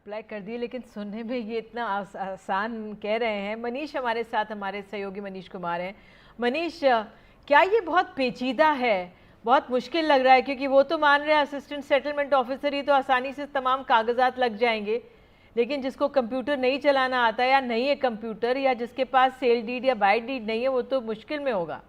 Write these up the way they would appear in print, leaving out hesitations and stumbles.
Apply कर दिए, लेकिन सुनने में ये इतना आसान कह रहे हैं। मनीष हमारे साथ, हमारे सहयोगी मनीष कुमार हैं। मनीष, क्या ये बहुत पेचीदा है, बहुत मुश्किल लग रहा है? क्योंकि वो तो मान रहे हैं असिस्टेंट सेटलमेंट ऑफिसर ही तो आसानी से तमाम कागजात लग जाएंगे, लेकिन जिसको कंप्यूटर नहीं चलाना आता या नहीं है कंप्यूटर, या जिसके पास सेल डीड या बाय डीड नहीं है, वो तो मुश्किल में होगा।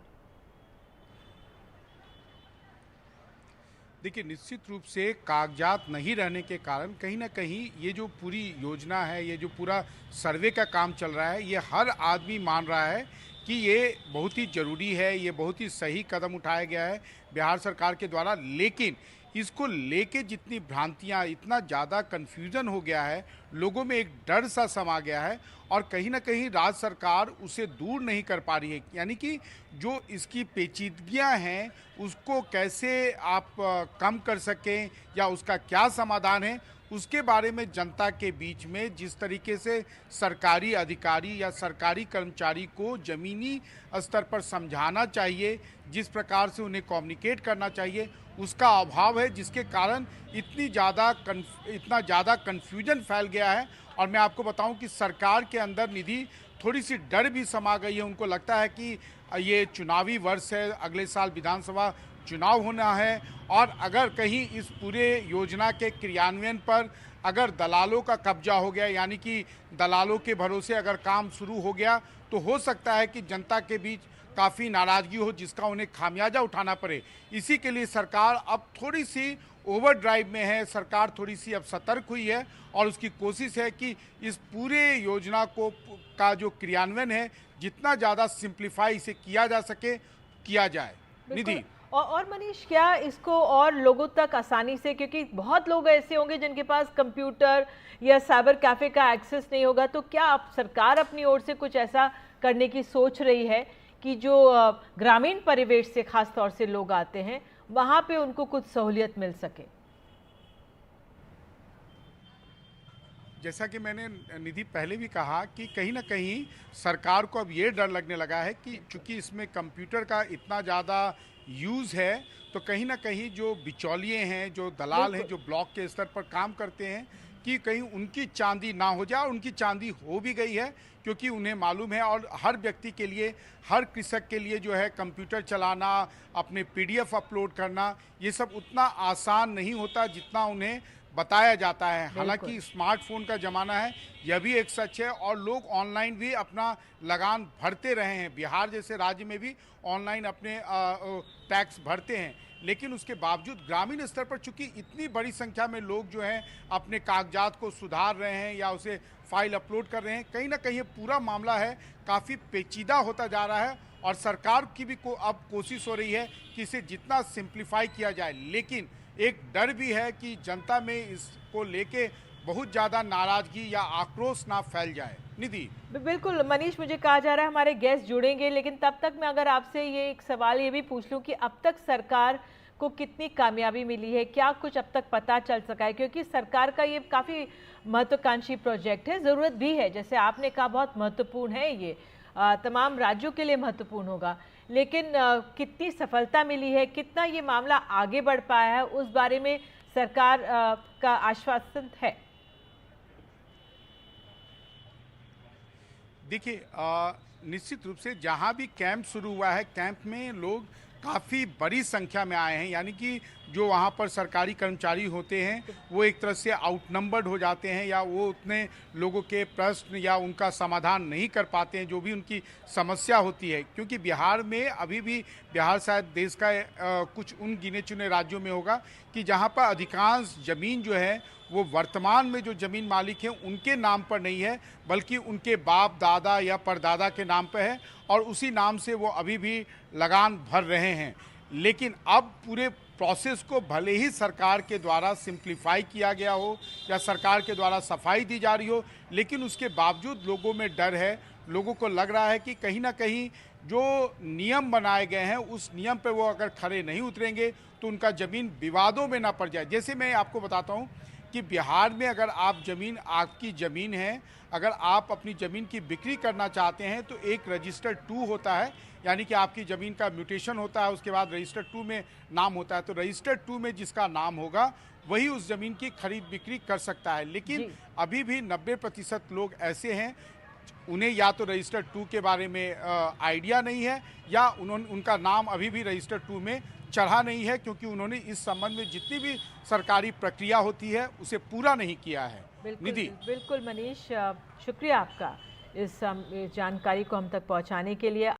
देखिए, निश्चित रूप से कागजात नहीं रहने के कारण कहीं ना कहीं ये जो पूरी योजना है, ये जो पूरा सर्वे का काम चल रहा है, ये हर आदमी मान रहा है कि ये बहुत ही ज़रूरी है, ये बहुत ही सही कदम उठाया गया है बिहार सरकार के द्वारा। लेकिन इसको लेके जितनी भ्रांतियां, इतना ज़्यादा कन्फ्यूज़न हो गया है, लोगों में एक डर सा समा गया है और कहीं ना कहीं राज्य सरकार उसे दूर नहीं कर पा रही है। यानी कि जो इसकी पेचीदगियां हैं उसको कैसे आप कम कर सकें या उसका क्या समाधान है, उसके बारे में जनता के बीच में जिस तरीके से सरकारी अधिकारी या सरकारी कर्मचारी को ज़मीनी स्तर पर समझाना चाहिए, जिस प्रकार से उन्हें कम्युनिकेट करना चाहिए, उसका अभाव है, जिसके कारण इतना ज़्यादा कन्फ्यूजन फैल गया है। और मैं आपको बताऊं कि सरकार के अंदर निधि थोड़ी सी डर भी समा गई है। उनको लगता है कि ये चुनावी वर्ष है, अगले साल विधानसभा चुनाव होना है और अगर कहीं इस पूरे योजना के क्रियान्वयन पर अगर दलालों का कब्जा हो गया, यानी कि दलालों के भरोसे अगर काम शुरू हो गया, तो हो सकता है कि जनता के बीच काफ़ी नाराज़गी हो, जिसका उन्हें खामियाजा उठाना पड़े। इसी के लिए सरकार अब थोड़ी सी ओवरड्राइव में है, सरकार थोड़ी सी अब सतर्क हुई है और उसकी कोशिश है कि इस पूरे योजना का जो क्रियान्वयन है, जितना ज़्यादा सिंप्लीफाई से किया जा सके किया जाए। निधि और मनीष, क्या इसको और लोगों तक आसानी से, क्योंकि बहुत लोग ऐसे होंगे जिनके पास कंप्यूटर या साइबर कैफे का एक्सेस नहीं होगा, तो क्या आप सरकार अपनी ओर से कुछ ऐसा करने की सोच रही है कि जो ग्रामीण परिवेश से खास तौर से लोग आते हैं वहां पे उनको कुछ सहूलियत मिल सके? जैसा कि मैंने निधि पहले भी कहा कि कहीं ना कहीं सरकार को अब ये डर लगने लगा है कि चूंकि इसमें कंप्यूटर का इतना ज़्यादा यूज़ है, तो कहीं ना कहीं जो बिचौलिए हैं, जो दलाल हैं, जो ब्लॉक के स्तर पर काम करते हैं, कि कहीं उनकी चांदी ना हो जाए। और उनकी चांदी हो भी गई है, क्योंकि उन्हें मालूम है। और हर व्यक्ति के लिए, हर कृषक के लिए जो है कंप्यूटर चलाना, अपने पीडीएफ अपलोड करना, ये सब उतना आसान नहीं होता जितना उन्हें बताया जाता है। हालांकि स्मार्टफोन का ज़माना है, यह भी एक सच है, और लोग ऑनलाइन भी अपना लगान भरते रहे हैं। बिहार जैसे राज्य में भी ऑनलाइन अपने टैक्स भरते हैं, लेकिन उसके बावजूद ग्रामीण स्तर पर चूंकि इतनी बड़ी संख्या में लोग जो हैं अपने कागजात को सुधार रहे हैं या उसे फाइल अपलोड कर रहे हैं, कहीं ना कहीं ये पूरा मामला है काफ़ी पेचीदा होता जा रहा है। और सरकार की भी अब कोशिश हो रही है कि इसे जितना सिंप्लीफाई किया जाए, लेकिन एक डर भी है कि जनता में इसको लेके बहुत ज़्यादा नाराज़गी या आक्रोश ना फैल जाए। निधि बिल्कुल मनीष, मुझे कहा जा रहा है हमारे गेस्ट जुड़ेंगे, लेकिन तब तक मैं अगर आपसे ये एक सवाल ये भी पूछ लूं कि अब तक सरकार को कितनी कामयाबी मिली है, क्या कुछ अब तक पता चल सका है? क्योंकि सरकार का ये काफ़ी महत्वाकांक्षी प्रोजेक्ट है, ज़रूरत भी है, जैसे आपने कहा बहुत महत्वपूर्ण है ये, तमाम राज्यों के लिए महत्वपूर्ण होगा, लेकिन कितनी सफलता मिली है, कितना ये मामला आगे बढ़ पाया है, उस बारे में सरकार का आश्वासन है? देखिए, निश्चित रूप से जहाँ भी कैंप शुरू हुआ है, कैंप में लोग काफ़ी बड़ी संख्या में आए हैं। यानी कि जो वहाँ पर सरकारी कर्मचारी होते हैं वो एक तरह से आउटनंबर्ड हो जाते हैं, या वो उतने लोगों के प्रश्न या उनका समाधान नहीं कर पाते हैं जो भी उनकी समस्या होती है। क्योंकि बिहार में अभी भी, बिहार शायद देश का कुछ उन गिने चुने राज्यों में होगा कि जहाँ पर अधिकांश ज़मीन जो है वो वर्तमान में जो ज़मीन मालिक हैं उनके नाम पर नहीं है, बल्कि उनके बाप दादा या परदादा के नाम पर है, और उसी नाम से वो अभी भी लगान भर रहे हैं। लेकिन अब पूरे प्रोसेस को भले ही सरकार के द्वारा सिंप्लीफाई किया गया हो या सरकार के द्वारा सफाई दी जा रही हो, लेकिन उसके बावजूद लोगों में डर है। लोगों को लग रहा है कि कहीं ना कहीं जो नियम बनाए गए हैं उस नियम पर वो अगर खरे नहीं उतरेंगे तो उनका ज़मीन विवादों में ना पड़ जाए। जैसे मैं आपको बताता हूँ कि बिहार में अगर आप ज़मीन आपकी ज़मीन है, अगर आप अपनी ज़मीन की बिक्री करना चाहते हैं तो एक रजिस्टर 2 होता है, यानी कि आपकी ज़मीन का म्यूटेशन होता है, उसके बाद रजिस्टर 2 में नाम होता है। तो रजिस्टर 2 में जिसका नाम होगा वही उस ज़मीन की खरीद बिक्री कर सकता है। लेकिन जी। अभी भी 90% लोग ऐसे हैं, उन्हें या तो रजिस्टर 2 के बारे में आइडिया नहीं है, या उनका नाम अभी भी रजिस्टर 2 में चढ़ा नहीं है, क्योंकि उन्होंने इस संबंध में जितनी भी सरकारी प्रक्रिया होती है उसे पूरा नहीं किया है। बिल्कुल निधि। बिल्कुल मनीष, शुक्रिया आपका इस जानकारी को हम तक पहुंचाने के लिए।